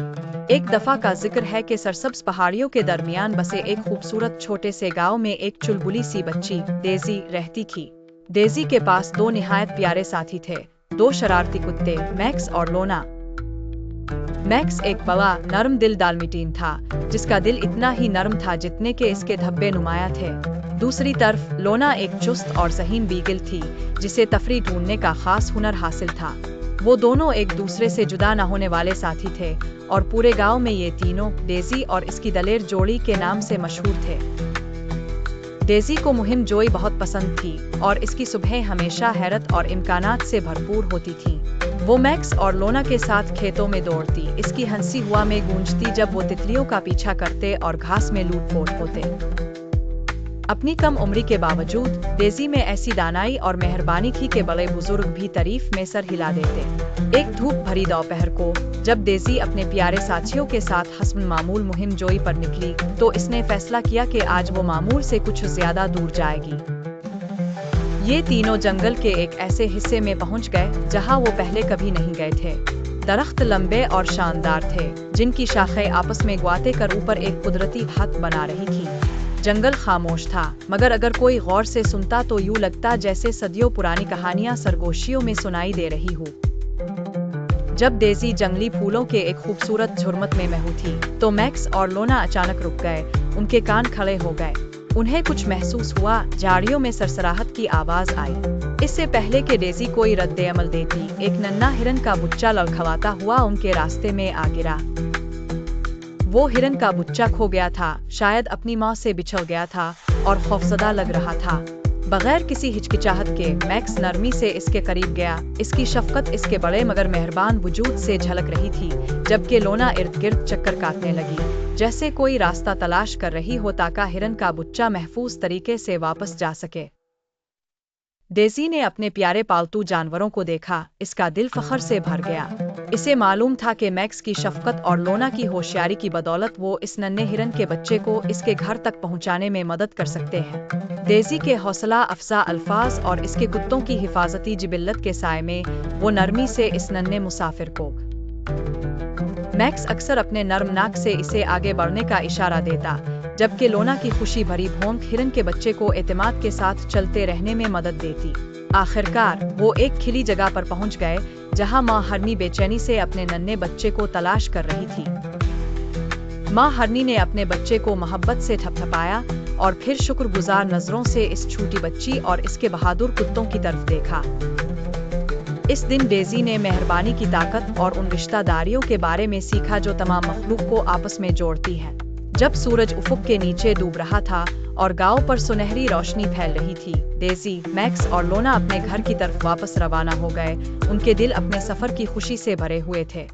एक दफा का जिक्र है कि सरसब्ज पहाड़ियों के दरमियान बसे एक खूबसूरत छोटे से गांव में एक चुलबुली सी बच्ची डेजी रहती थी। डेजी के पास दो निहायत प्यारे साथी थे, दो शरारती कुत्ते मैक्स और लोना। मैक्स एक बड़ा नरम दिल डाल्मेटिन था, जिसका दिल इतना ही नरम था जितने के इसके धब्बे नुमाया थे। दूसरी तरफ लोना एक चुस्त और ज़हीन बीगल थी, जिसे तफरी ढूंढने का खास हुनर हासिल था। वो दोनों एक दूसरे से जुदा न होने वाले साथी थे और पूरे गांव में ये तीनों डेजी और इसकी दलेर जोड़ी के नाम से मशहूर थे। डेजी को मुहिम जोई बहुत पसंद थी और इसकी सुबह हमेशा हैरत और इम्कानात से भरपूर होती थी। वो मैक्स और लोना के साथ खेतों में दौड़ती, इसकी हंसी हुआ में गूंजती जब वो तितलियों का पीछा करते और घास में लूट-पोट होते। अपनी कम उम्री के बावजूद डेजी में ऐसी दानाई और मेहरबानी थी कि बड़े बुजुर्ग भी तारीफ में सर हिला देते। एक धूप भरी दोपहर को जब डेजी अपने प्यारे साथियों के साथ हस्ब मामूल मुहिम जोई पर निकली, तो इसने फैसला किया कि आज वो मामूल से कुछ ज्यादा दूर जाएगी। ये तीनों जंगल के एक ऐसे हिस्से में पहुंच गए जहां वो पहले कभी नहीं गए थे। दरख्त लंबे और शानदार थे, जिनकी शाखें आपस में ग्वाते कर ऊपर एक कुदरती हाथ बना रही थी। जंगल खामोश था, मगर अगर कोई गौर से सुनता तो यूं लगता जैसे सदियों पुरानी कहानियां सरगोशियों में सुनाई दे रही हो। जब डेजी जंगली फूलों के एक खूबसूरत झुरमट में महू थी, तो मैक्स और लोना अचानक रुक गए। उनके कान खड़े हो गए। उन्हें कुछ महसूस हुआ। झाड़ियों में सरसराहट की आवाज आई। इससे पहले कि डेजी कोई रद्द-ए-अमल देती, एक नन्हा हिरन का बच्चा लड़खड़ाता हुआ उनके रास्ते में आ गिरा। वो हिरन का बच्चा खो गया था, शायद अपनी माँ से बिछड़ गया था और खौफजदा लग रहा था। बगैर किसी हिचकिचाहट के मैक्स नरमी से इसके करीब गया। इसकी शफकत इसके बड़े मगर मेहरबान वजूद से झलक रही थी, जबकि लोना इर्द गिर्द चक्कर काटने लगी, जैसे कोई रास्ता तलाश कर रही हो ताकि हिरन का बच्चा महफूज तरीके से वापस जा सके। डेजी ने अपने प्यारे पालतू जानवरों को देखा, इसका दिल फख्र से भर गया। इसे मालूम था कि मैक्स की शफकत और लोना की होशियारी की बदौलत वो इस नन्हे हिरन के बच्चे को इसके घर तक पहुंचाने में मदद कर सकते हैं। डेजी के हौसला अफजा अल्फाज और इसके कुत्तों की हिफाजती जिबिल्लत के साए में वो नरमी से इस नन्हे मुसाफिर को। मैक्स अक्सर अपने नर्म नाक से इसे आगे बढ़ने का इशारा देता, जबकि लोना की खुशी भरी भौंक हिरन के बच्चे को एतमाद के साथ चलते रहने में मदद देती। आखिरकार वो एक खिली जगह पर पहुंच गए, जहां माँ हरनी बेचैनी से अपने नन्हे बच्चे को तलाश कर रही थी। माँ हरनी ने अपने बच्चे को मोहब्बत से थपथपाया और फिर शुक्रगुजार नजरों से इस छोटी बच्ची और इसके बहादुर कुत्तों की तरफ देखा। इस दिन डेजी ने मेहरबानी की ताकत और उन रिश्तेदारियों के बारे में सीखा जो तमाम मखलूक को आपस में जोड़ती है। जब सूरज उफुक के नीचे डूब रहा था और गांव पर सुनहरी रोशनी फैल रही थी, डेजी, मैक्स और लोना अपने घर की तरफ वापस रवाना हो गए। उनके दिल अपने सफर की खुशी से भरे हुए थे।